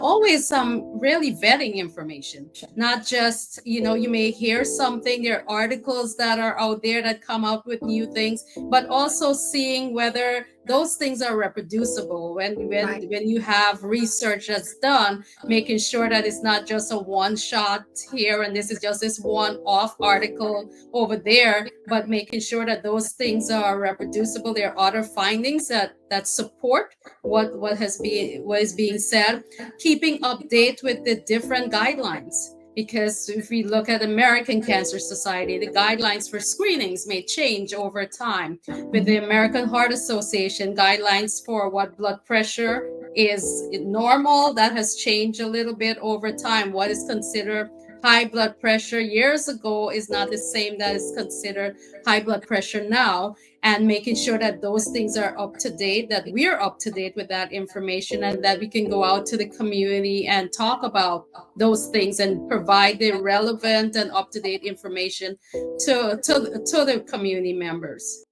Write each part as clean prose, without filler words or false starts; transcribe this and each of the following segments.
always some really vetting information, not just, you may hear something, there are articles that are out there that come out with new things, but also seeing whether those things are reproducible when you have research that's done, making sure that it's not just a one shot here and this is just this one off article over there, but making sure that those things are reproducible. There are other findings that support what is being said, keeping update with the different guidelines. Because if we look at American Cancer Society, the guidelines for screenings may change over time. With the American Heart Association, guidelines for what blood pressure is normal, that has changed a little bit over time. What is considered high blood pressure years ago is not the same that is considered high blood pressure now, and making sure that those things are up to date, that we're up to date with that information, and that we can go out to the community and talk about those things and provide the relevant and up-to-date information to the community members.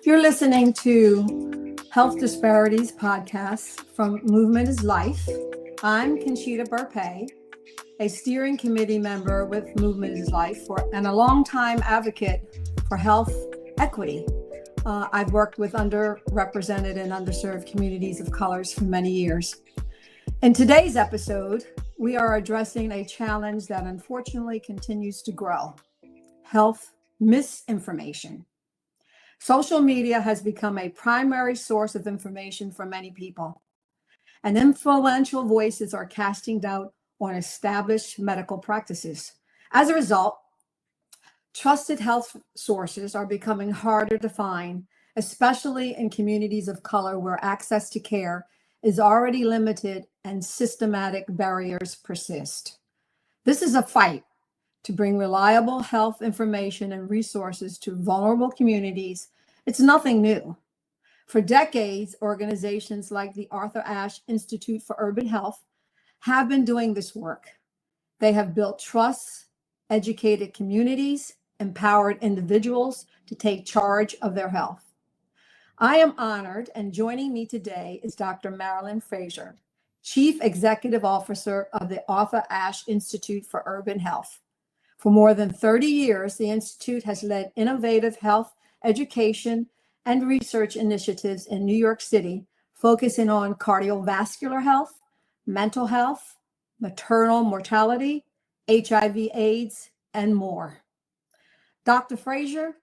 You're listening to Health Disparities Podcast from Movement is Life. I'm Conchita Burpee, a steering committee member with Movement is Life and a longtime advocate for health equity. I've worked with underrepresented and underserved communities of colors for many years. In today's episode, we are addressing a challenge that unfortunately continues to grow: health misinformation. Social media has become a primary source of information for many people, and influential voices are casting doubt on established medical practices. As a result, trusted health sources are becoming harder to find, especially in communities of color where access to care is already limited and systematic barriers persist. This is a fight to bring reliable health information and resources to vulnerable communities. It's nothing new. For decades, organizations like the Arthur Ashe Institute for Urban Health have been doing this work. They have built trust, educated communities, empowered individuals to take charge of their health. I am honored, and joining me today is Dr. Marilyn Fraser, Chief Executive Officer of the Arthur Ashe Institute for Urban Health. For more than 30 years, the Institute has led innovative health education and research initiatives in New York City, focusing on cardiovascular health, mental health, maternal mortality, HIV/AIDS, and more. Dr. Fraser,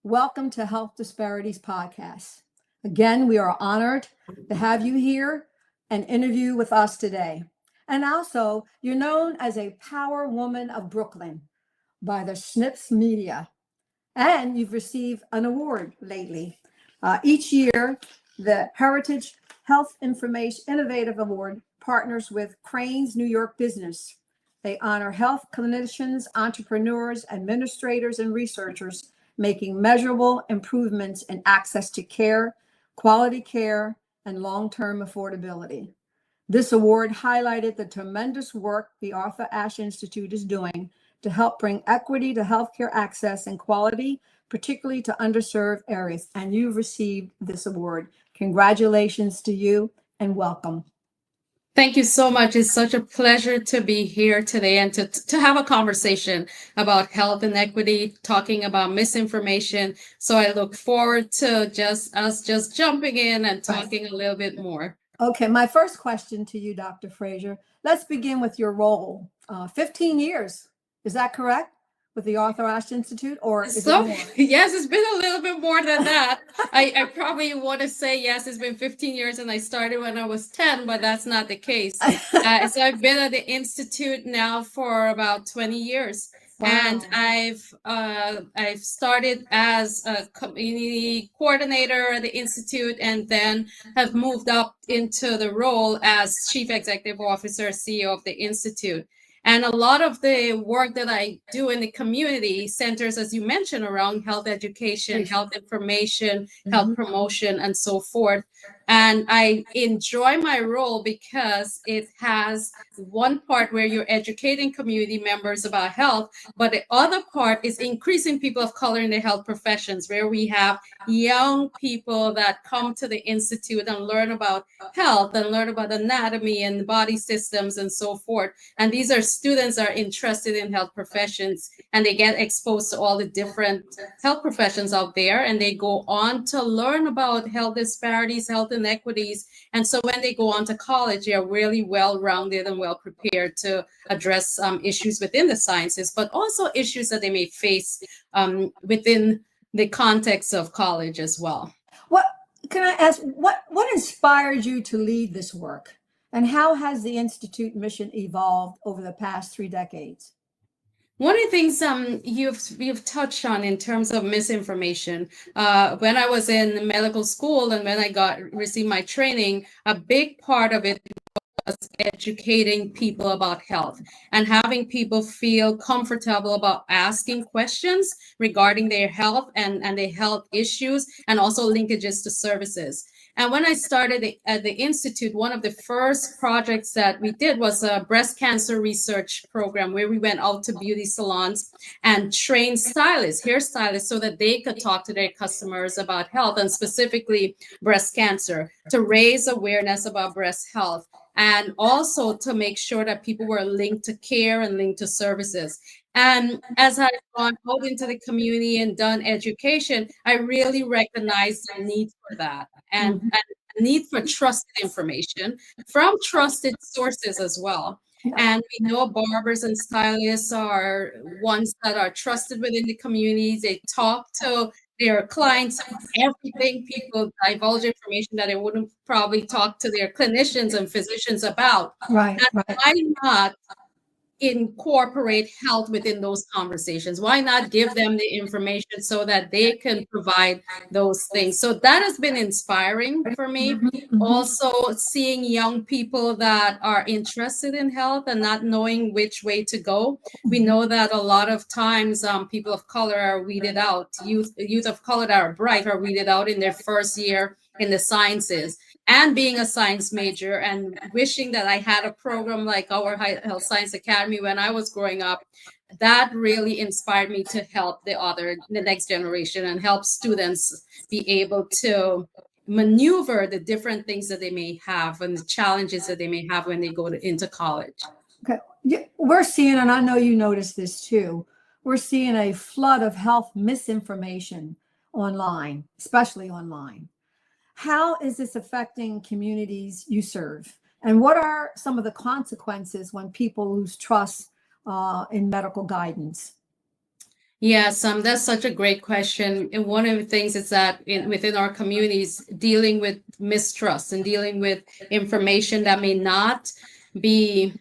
welcome to Health Disparities Podcast. Again, we are honored to have you here and interview with us today. And also, you're known as a power woman of Brooklyn by the Snips Media, and you've received an award lately. Each year, the Heritage Health Information Innovative Award partners with Crane's New York Business. They honor health clinicians, entrepreneurs, administrators, and researchers making measurable improvements in access to care, quality care, and long-term affordability. This award highlighted the tremendous work the Arthur Ashe Institute is doing to help bring equity to healthcare access and quality, particularly to underserved areas. And you've received this award. Congratulations to you and welcome. Thank you so much. It's such a pleasure to be here today and to have a conversation about health and equity, talking about misinformation. So I look forward to just jumping in and talking a little bit more. Okay, my first question to you, Dr. Fraser. Let's begin with your role. 15 years, is that correct? With the Arthur Ashe Institute, or is it more? Yes, it's been a little bit more than that. I probably want to say yes, it's been 15 years and I started when I was 10, but that's not the case. So I've been at the Institute now for about 20 years. Wow. And I've started as a community coordinator at the Institute, and then have moved up into the role as Chief Executive Officer, CEO of the Institute. And a lot of the work that I do in the community centers, as you mentioned, around health education, health information, health promotion, and so forth. And I enjoy my role because it has one part where you're educating community members about health, but the other part is increasing people of color in the health professions, where we have young people that come to the institute and learn about health and learn about anatomy and body systems and so forth. And these are students that are interested in health professions, and they get exposed to all the different health professions out there, and they go on to learn about health disparities, health inequities. And so when they go on to college, they are really well-rounded and well prepared to address issues within the sciences, but also issues that they may face within the context of college as well. What can I ask? What inspired you to lead this work, and how has the Institute mission evolved over the past 3 decades? One of the things you've touched on in terms of misinformation, when I was in medical school and when I received my training, a big part of it was educating people about health and having people feel comfortable about asking questions regarding their health and their health issues, and also linkages to services. And when I started at the Institute, one of the first projects that we did was a breast cancer research program where we went out to beauty salons and trained stylists, hairstylists, so that they could talk to their customers about health, and specifically breast cancer, to raise awareness about breast health, and also to make sure that people were linked to care and linked to services. And as I've gone out into the community and done education, I really recognize the need for that, and the need for trusted information from trusted sources as well. And we know barbers and stylists are ones that are trusted within the communities. They talk to their clients about everything. People divulge information that they wouldn't probably talk to their clinicians and physicians about. Right, And why not incorporate health within those conversations? Why not give them the information so that they can provide those things? So that has been inspiring for me. Also, seeing young people that are interested in health and not knowing which way to go. We know that a lot of times people of color are weeded out. Youth of color that are bright are weeded out in their first year in the sciences. And being a science major and wishing that I had a program like our Health Science Academy when I was growing up, that really inspired me to help the next generation and help students be able to maneuver the different things that they may have and the challenges that they may have when they go into college. Okay. We're seeing, and I know you noticed this too, we're seeing a flood of health misinformation online, especially online. How is this affecting communities you serve? And what are some of the consequences when people lose trust in medical guidance? Yes, that's such a great question. And one of the things is that within our communities, dealing with mistrust and dealing with information that may not be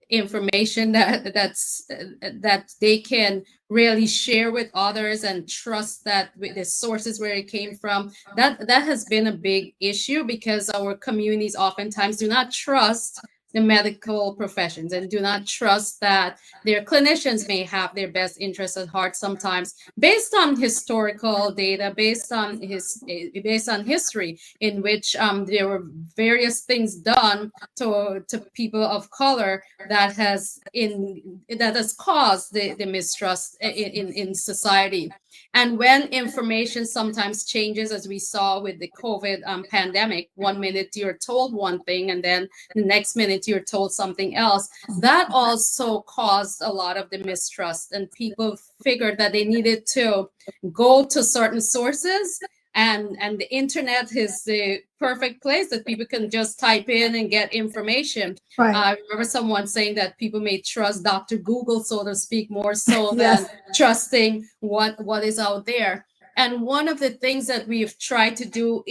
information that they can really share with others and trust that with the sources where it came from, that has been a big issue, because our communities oftentimes do not trust the medical professions and do not trust that their clinicians may have their best interests at heart sometimes, based on historical data, based on history, in which there were various things done to people of color that has caused the mistrust in society. And when information sometimes changes, as we saw with the COVID pandemic, 1 minute you're told one thing and then the next minute you're told something else, that also caused a lot of the mistrust. And people figured that they needed to go to certain sources, and the internet is the perfect place that people can just type in and get information. Right. I remember someone saying that people may trust Dr. Google, so to speak, more so Yes. than trusting what is out there. And one of the things that we've tried to do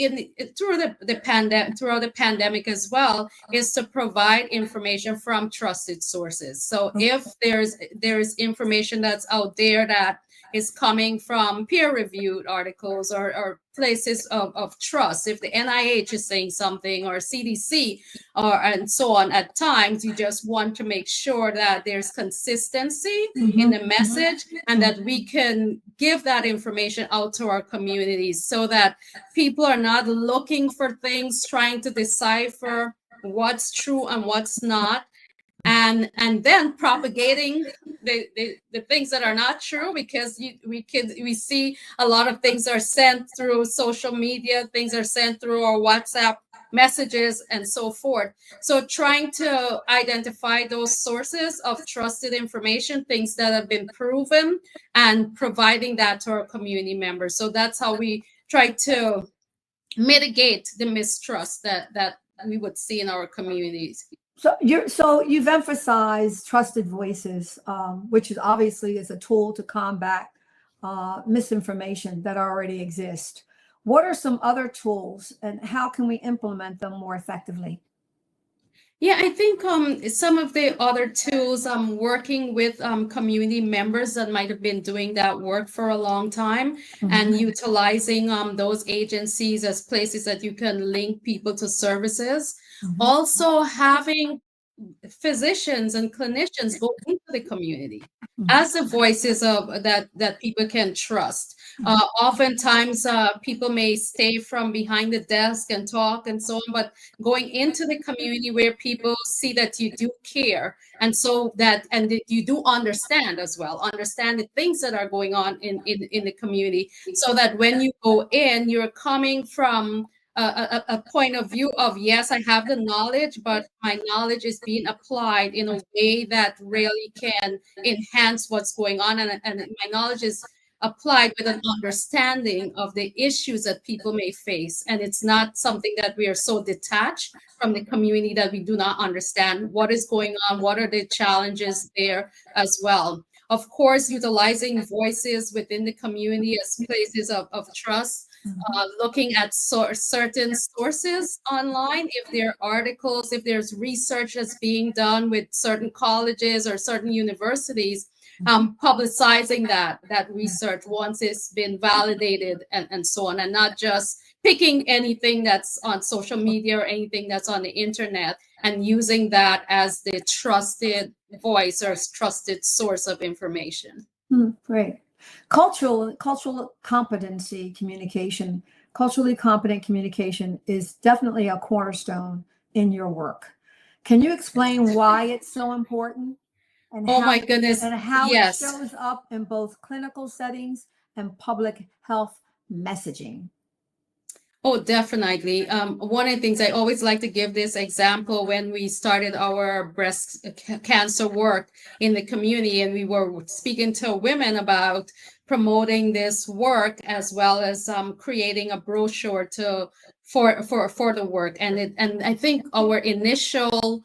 throughout the pandemic as well is to provide information from trusted sources. So if there's information that's out there that is coming from peer-reviewed articles or places of trust. If the NIH is saying something or CDC and so on, at times you just want to make sure that there's consistency in the message and that we can give that information out to our communities so that people are not looking for things, trying to decipher what's true and what's not, and then propagating the things that are not true, because we see a lot of things are sent through social media, things are sent through our WhatsApp messages and so forth. So trying to identify those sources of trusted information, things that have been proven, and providing that to our community members. So that's how we try to mitigate the mistrust that we would see in our communities. So you've emphasized trusted voices, which is obviously is a tool to combat misinformation that already exists. What are some other tools, and how can we implement them more effectively? Yeah, I think some of the other tools, working with community members that might have been doing that work for a long time, and utilizing those agencies as places that you can link people to services. Also having physicians and clinicians go into the community as the voices of that people can trust. Oftentimes people may stay from behind the desk and talk and so on, but going into the community where people see that you do care, and so that that you do understand as well, understand the things that are going on in the community, so that when you go in, you're coming from a point of view of, yes, I have the knowledge, but my knowledge is being applied in a way that really can enhance what's going on. And my knowledge is applied with an understanding of the issues that people may face. And it's not something that we are so detached from the community that we do not understand what is going on, what are the challenges there as well. Of course, utilizing voices within the community as places of trust. Looking at certain sources online, if there are articles, if there's research that's being done with certain colleges or certain universities, publicizing that research once it's been validated and so on, and not just picking anything that's on social media or anything that's on the internet and using that as the trusted voice or trusted source of information. Great. Cultural competency communication, culturally competent communication is definitely a cornerstone in your work. Can you explain why it's so important? And my goodness. And how yes. it shows up in both clinical settings and public health messaging? Oh, definitely. One of the things I always like to give this example, when we started our breast cancer work in the community, and we were speaking to women about promoting this work, as well as creating a brochure for the work. And I think our initial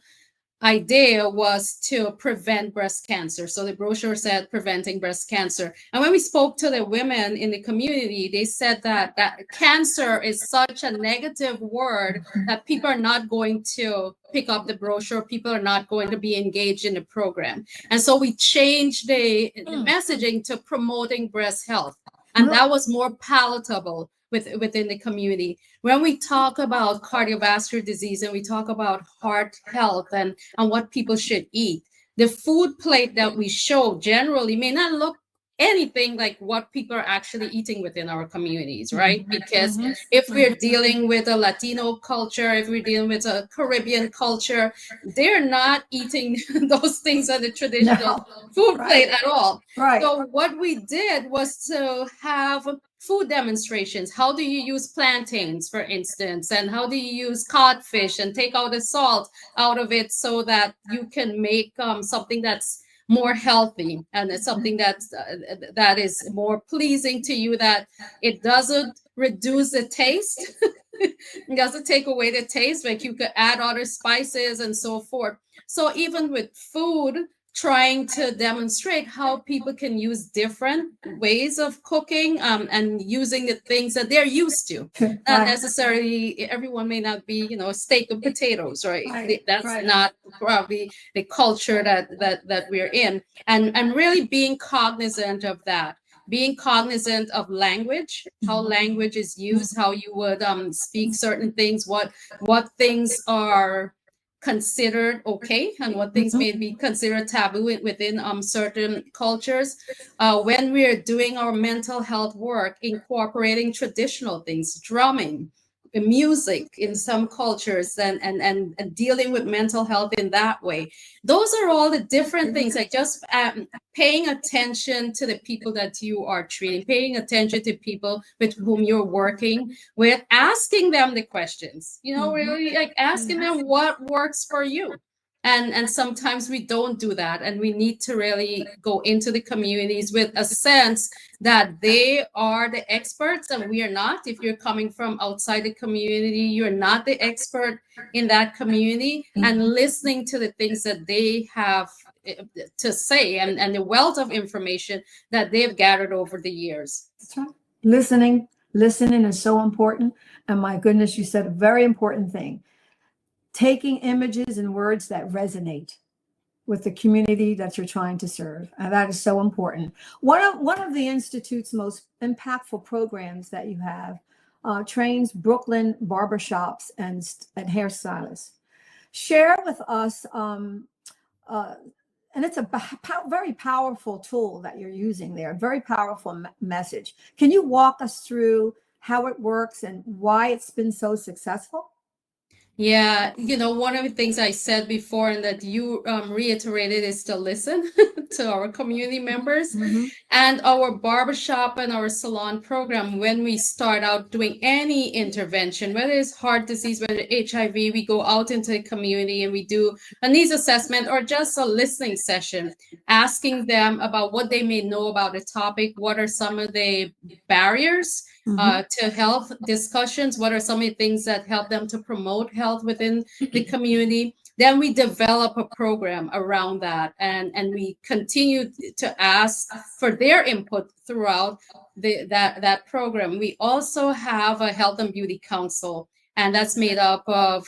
idea was to prevent breast cancer. So the brochure said preventing breast cancer. And when we spoke to the women in the community, they said that cancer is such a negative word that people are not going to pick up the brochure. People are not going to be engaged in the program. And so we changed the messaging to promoting breast health. And that was more palatable within the community. When we talk about cardiovascular disease and we talk about heart health and what people should eat, the food plate that we show generally may not look anything like what people are actually eating within our communities, right? Because if we're dealing with a Latino culture, if we're dealing with a Caribbean culture, they're not eating those things on the traditional food plate at all. So what we did was to have food demonstrations. How do you use plantains, for instance, and how do you use codfish and take out the salt out of it so that you can make something that's more healthy, and it's something that is more pleasing to you, that it doesn't reduce the taste. It doesn't take away the taste, like you could add other spices and so forth. So even with food, trying to demonstrate how people can use different ways of cooking and using the things that they're used to. Not necessarily, everyone may not be, a steak and potatoes, right? That's not probably the culture that we're in. And really being cognizant of that. being cognizant of language, how language is used, how you would speak certain things, what things are considered okay and what things may be considered taboo within certain cultures. When we're doing our mental health work, incorporating traditional things, drumming, music in some cultures, and dealing with mental health in that way. Those are all the different things, like just paying attention to the people that you are treating, paying attention to people with whom you're working with, asking them the questions, really like asking them what works for you. And sometimes we don't do that, and we need to really go into the communities with a sense that they are the experts and we are not. If you're coming from outside the community, you're not the expert in that community, and listening to the things that they have to say, and the wealth of information that they've gathered over the years. That's right. Listening is so important. And my goodness, you said a very important thing. Taking images and words that resonate with the community that you're trying to serve. And that is so important. One of the Institute's most impactful programs that you have trains Brooklyn barbershops and hairstylists. Share with us, and it's a very powerful tool that you're using there, a very powerful message. Can you walk us through how it works and why it's been so successful? Yeah, one of the things I said before and that you reiterated is to listen to our community members. And our barbershop and our salon program, when we start out doing any intervention, whether it's heart disease, whether HIV, we go out into the community and we do a needs assessment or just a listening session, asking them about what they may know about the topic, what are some of the barriers to health discussions, what are some of the things that help them to promote health within the community. Then we develop a program around that, and we continue to ask for their input throughout that program. We also have a health and beauty council, and that's made up of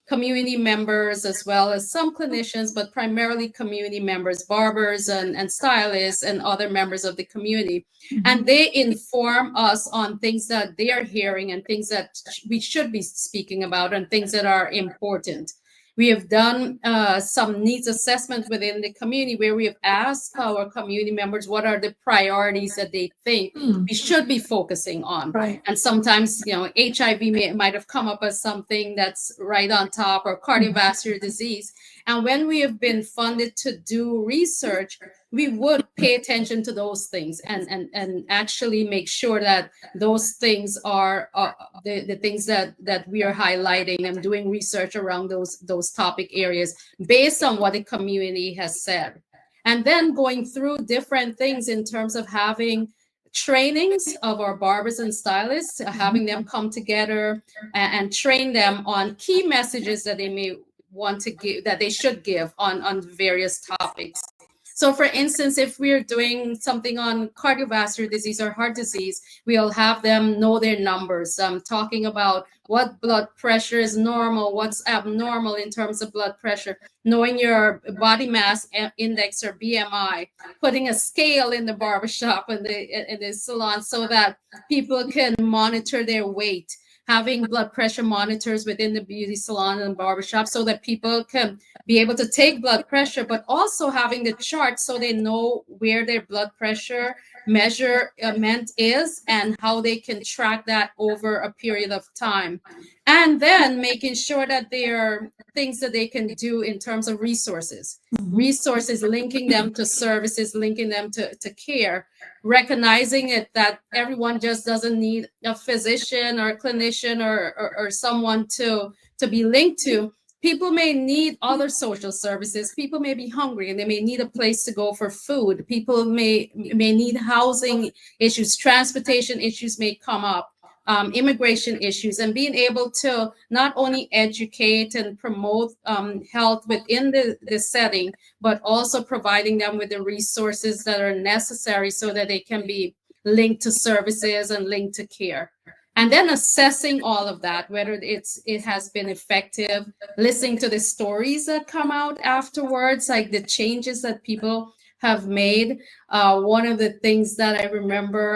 community members as well as some clinicians, but primarily community members, barbers and stylists and other members of the community. And they inform us on things that they are hearing and things that we should be speaking about and things that are important. We have done some needs assessment within the community where we have asked our community members what are the priorities that they think we should be focusing on. Right. And sometimes, HIV might have come up as something that's right on top, or cardiovascular disease. And when we have been funded to do research, we would pay attention to those things and actually make sure that those things are the things that we are highlighting and doing research around those topic areas based on what the community has said. And then going through different things in terms of having trainings of our barbers and stylists, having them come together and train them on key messages that they may want to give, that they should give on various topics. So for instance, if we're doing something on cardiovascular disease or heart disease, we'll have them know their numbers, talking about what blood pressure is normal, what's abnormal in terms of blood pressure, knowing your body mass index or BMI, putting a scale in the barbershop and the salon so that people can monitor their weight, having blood pressure monitors within the beauty salon and barbershop so that people can be able to take blood pressure, but also having the chart so they know where their blood pressure measurement is and how they can track that over a period of time. And then making sure that there are things that they can do in terms of resources, linking them to services, linking them to care, recognizing it that everyone just doesn't need a physician or a clinician or someone to be linked to. People may need other social services. People may be hungry and they may need a place to go for food. People may need housing issues, transportation issues may come up, immigration issues, and being able to not only educate and promote health within the setting, but also providing them with the resources that are necessary so that they can be linked to services and linked to care. And then assessing all of that, whether it has been effective, listening to the stories that come out afterwards, like the changes that people have made. One of the things that I remember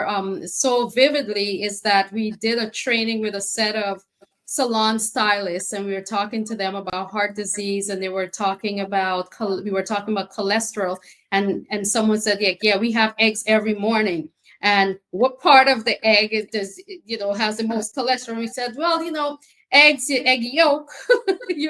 so vividly is that we did a training with a set of salon stylists, and we were talking to them about heart disease, and they were talking about we were talking about cholesterol, and someone said, yeah, we have eggs every morning. And what part of the egg does has the most cholesterol? We said, well, egg yolk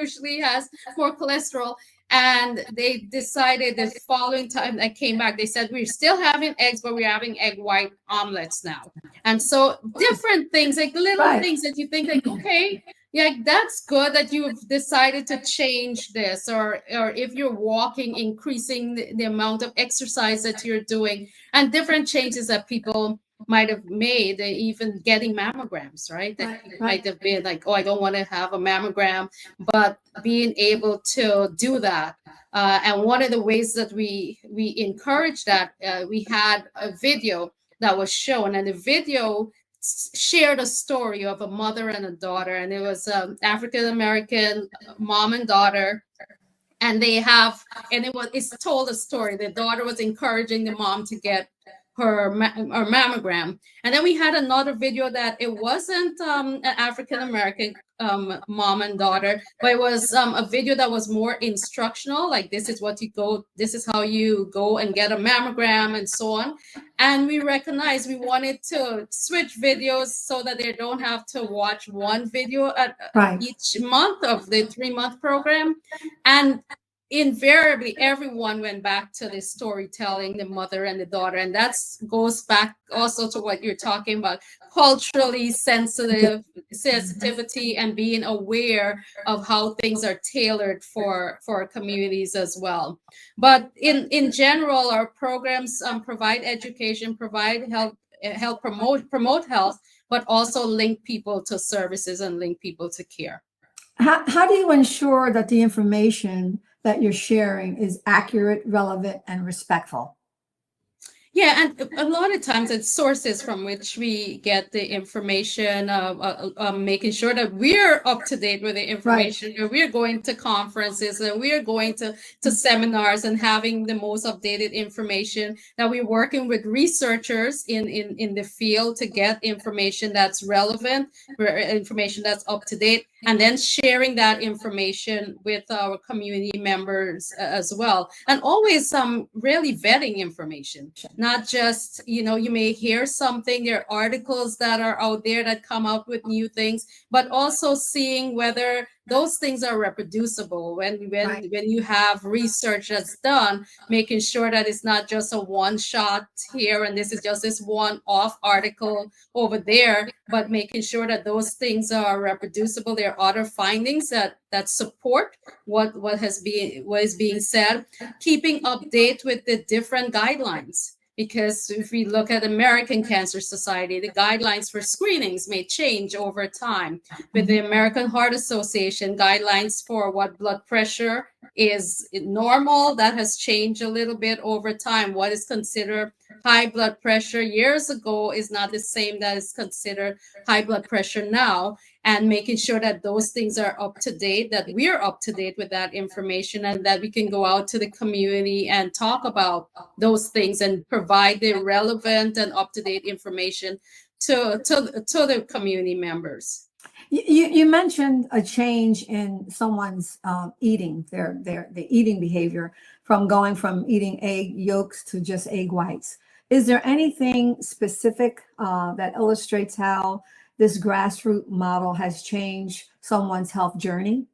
usually has more cholesterol. And they decided the following time I came back, they said, we're still having eggs, but we're having egg white omelets now. And so different things, like little things that you think like, okay, yeah, that's good that you've decided to change this, or if you're walking, increasing the amount of exercise that you're doing, and different changes that people might have made, even getting mammograms, right? That might have been like, oh, I don't want to have a mammogram, but being able to do that. And one of the ways that we encourage that, we had a video that was shown, and the video shared a story of a mother and a daughter, and it was African American mom and daughter, and it's told a story. The daughter was encouraging the mom to get her mammogram. And then we had another video that it wasn't an African American mom and daughter, but it was a video that was more instructional, like this is how you go and get a mammogram, and so on. And we recognized we wanted to switch videos so that they don't have to watch one video at each month of the 3-month program. And invariably everyone went back to the storytelling, the mother and the daughter, and that goes back also to what you're talking about, culturally sensitivity, and being aware of how things are tailored for communities as well. But in general, our programs provide education, provide help promote health, but also link people to services and link people to care. How do you ensure that the information that you're sharing is accurate, relevant, and respectful? Yeah, and a lot of times it's sources from which we get the information, making sure that we're up to date with the information. Right. We're going to conferences, and we're going to seminars, and having the most updated information. That we're working with researchers in the field to get information that's relevant, information that's up to date, and then sharing that information with our community members as well. And always really vetting information. Not just, you may hear something, there are articles that are out there that come up with new things, but also seeing whether those things are reproducible. When you have research that's done, making sure that it's not just a one shot here and this is just this one off article over there, but making sure that those things are reproducible. There are other findings that support what is being said. Keeping update with the different guidelines. Because if we look at American Cancer Society, the guidelines for screenings may change over time. With the American Heart Association, guidelines for what blood pressure is normal, that has changed a little bit over time. What is considered high blood pressure years ago is not the same that is considered high blood pressure now. And making sure that those things are up to date, that we're up to date with that information, and that we can go out to the community and talk about those things and provide the relevant and up-to-date information to the community members. You mentioned a change in someone's eating, the eating behavior, from going from eating egg yolks to just egg whites. Is there anything specific that illustrates how this grassroots model has changed someone's health journey?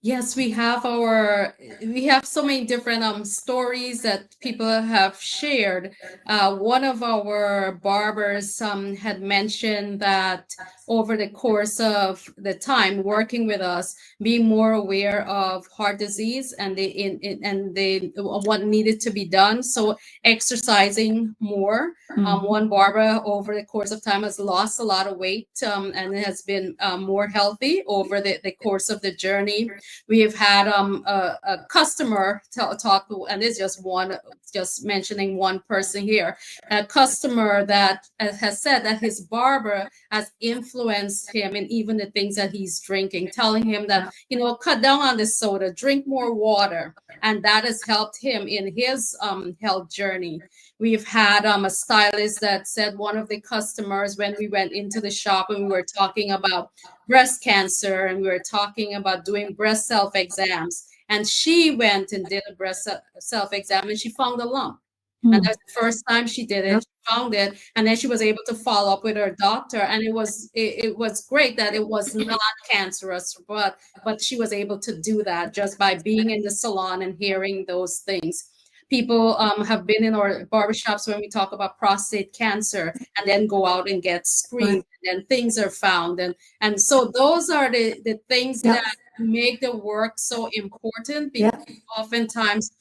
Yes, we have so many different stories that people have shared. One of our barbers had mentioned that over the course of the time working with us, being more aware of heart disease and what needed to be done. So exercising more. One barber over the course of time has lost a lot of weight and has been more healthy over the course of the journey. We've had a customer talk, and it's just mentioning one person here, a customer that has said that his barber has influenced him in even the things that he's drinking, telling him that, cut down on the soda, drink more water. And that has helped him in his health journey. We've had a stylist that said one of the customers, when we went into the shop and we were talking about breast cancer and we were talking about doing breast self exams, and she went and did a breast self exam and she found a lump. And that's the first time she did it. She found it, and then she was able to follow up with her doctor. And it was great that it was not cancerous, but she was able to do that just by being in the salon and hearing those things. People have been in our barbershops when we talk about prostate cancer, and then go out and get screened, and then things are found, and so those are the things that make the work so important, because oftentimes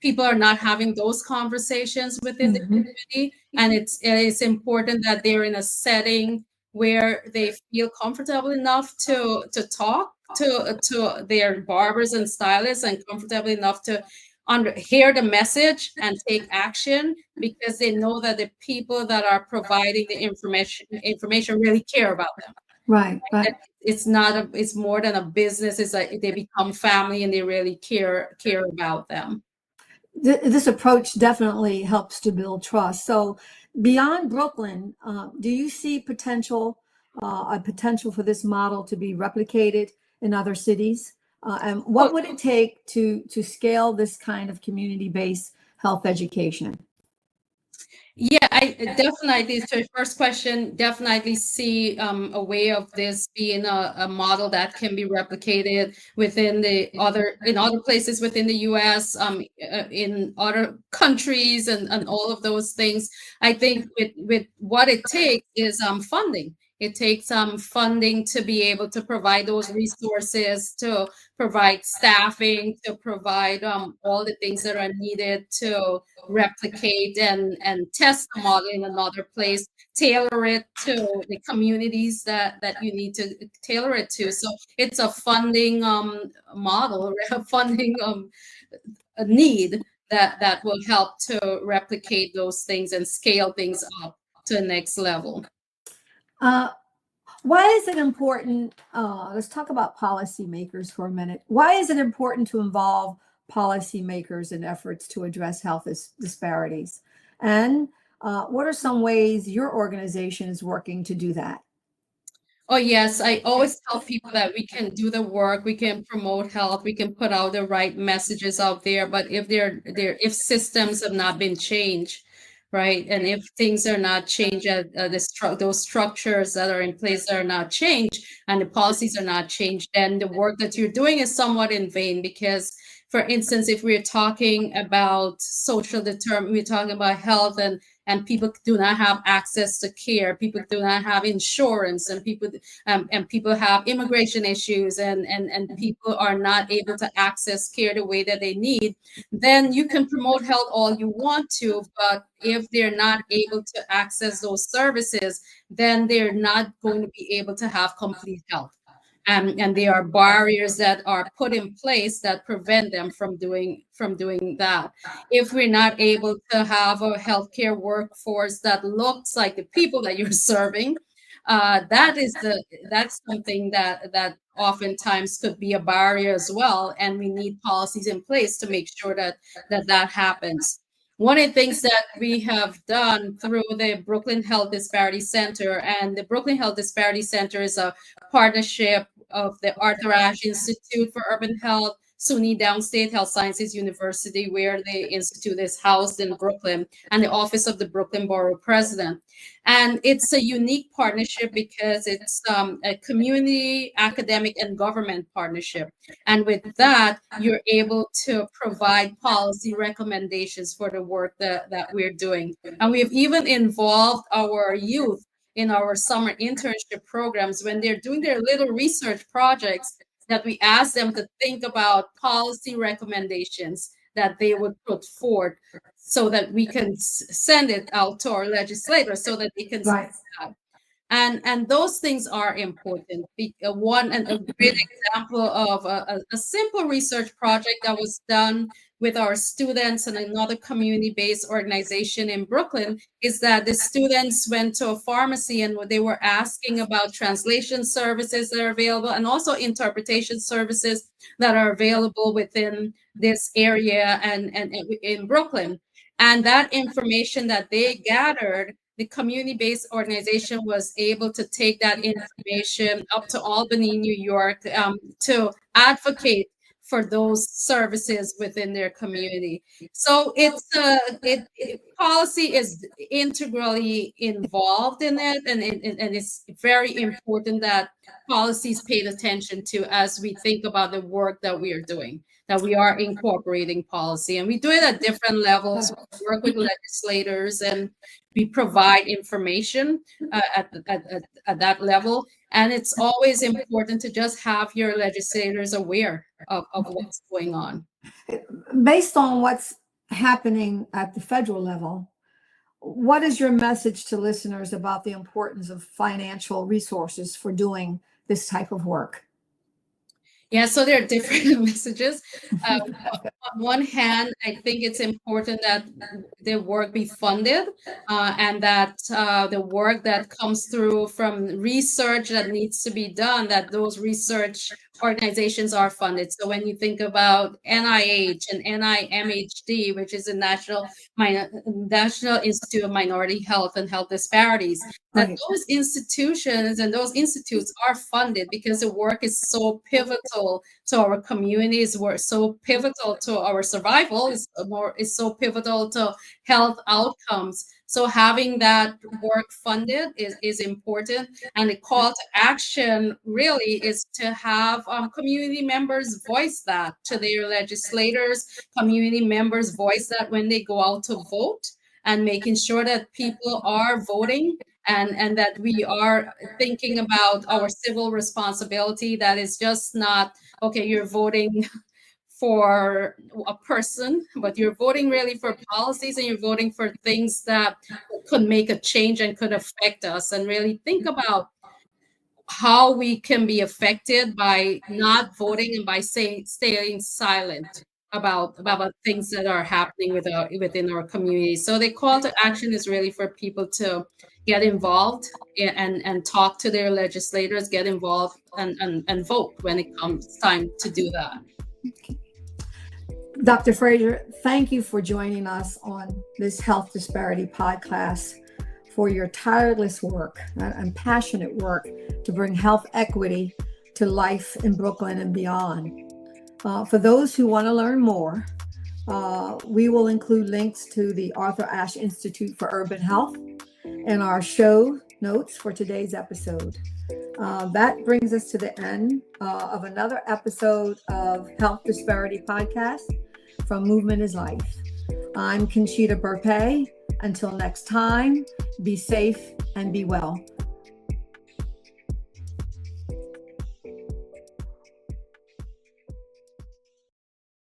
people are not having those conversations within the community, and it's important that they're in a setting where they feel comfortable enough to talk to their barbers and stylists, and comfortable enough to hear the message and take action, because they know that the people that are providing the information really care about them. Right. It's more than a business. It's like they become family and they really care about them. This approach definitely helps to build trust. So beyond Brooklyn, do you see a potential for this model to be replicated in other cities? And what would it take to scale this kind of community-based health education? Yeah, I definitely, to your first question, definitely see a way of this being a model that can be replicated in other places within the US, in other countries, and all of those things. I think with what it takes is funding. It takes funding to be able to provide those resources, to provide staffing, to provide all the things that are needed to replicate and test the model in another place, tailor it to the communities that you need to tailor it to. So it's a funding model, a funding a need that will help to replicate those things and scale things up to the next level. Why is it important? Let's talk about policymakers for a minute. Why is it important to involve policymakers in efforts to address health disparities? And what are some ways your organization is working to do that? Oh, yes. I always tell people that we can do the work, we can promote health, we can put out the right messages out there. But if systems have not been changed, right, and if things are not changed, those structures that are in place are not changed, and the policies are not changed, then the work that you're doing is somewhat in vain. Because, for instance, if we're talking about we're talking about health, and people do not have access to care, people do not have insurance, and people have immigration issues, and people are not able to access care the way that they need, then you can promote health all you want to, but if they're not able to access those services, then they're not going to be able to have complete health. And there are barriers that are put in place that prevent them from doing that. If we're not able to have a healthcare workforce that looks like the people that you're serving, that's something that oftentimes could be a barrier as well. And we need policies in place to make sure that happens. One of the things that we have done through the Brooklyn Health Disparity Center, and the Brooklyn Health Disparity Center is a partnership of the Arthur Ashe Institute for Urban Health, SUNY Downstate Health Sciences University, where the institute is housed in Brooklyn, and the Office of the Brooklyn Borough President. And it's a unique partnership because it's a community, academic, and government partnership. And with that, you're able to provide policy recommendations for the work that we're doing. And we've even involved our youth in our summer internship programs when they're doing their little research projects, that we ask them to think about policy recommendations that they would put forth, so that we can send it out to our legislators so that they can Right. And those things are important. One and a great example of a simple research project that was done with our students and another community-based organization in Brooklyn is that the students went to a pharmacy and they were asking about translation services that are available and also interpretation services that are available within this area and in Brooklyn. And that information that they gathered, the community-based organization was able to take that information up to Albany, New York, to advocate for those services within their community. So policy is integrally involved in it, and it's very important that policies paid attention to as we think about the work that we are doing, that we are incorporating policy, and we do it at different levels. We work with legislators and we provide information at that level. And it's always important to just have your legislators aware of what's going on. Based on what's happening at the federal level, what is your message to listeners about the importance of financial resources for doing this type of work? Yeah, so there are different messages. On one hand, I think it's important that the work be funded, and that the work that comes through from research that needs to be done, that those research organizations are funded. So when you think about NIH and NIMHD, which is the National Institute of Minority Health and Health Disparities, that those institutions and those institutes are funded because the work is so pivotal to our communities, we're so pivotal to our survival, is so pivotal to health outcomes. So having that work funded is important. And the call to action really is to have community members voice that to their legislators, community members voice that when they go out to vote, and making sure that people are voting and that we are thinking about our civil responsibility, that is just not, okay, you're voting for a person, but you're voting really for policies, and you're voting for things that could make a change and could affect us, and really think about how we can be affected by not voting and by staying silent about things that are happening within our community. So the call to action is really for people to get involved and talk to their legislators, get involved and vote when it comes time to do that. Dr. Fraser, thank you for joining us on this Health Disparity podcast, for your tireless work and passionate work to bring health equity to life in Brooklyn and beyond. For those who want to learn more, we will include links to the Arthur Ashe Institute for Urban Health in our show notes for today's episode. That brings us to the end of another episode of Health Disparity Podcast from Movement is Life. I'm Conchita Burpee. Until next time, be safe and be well.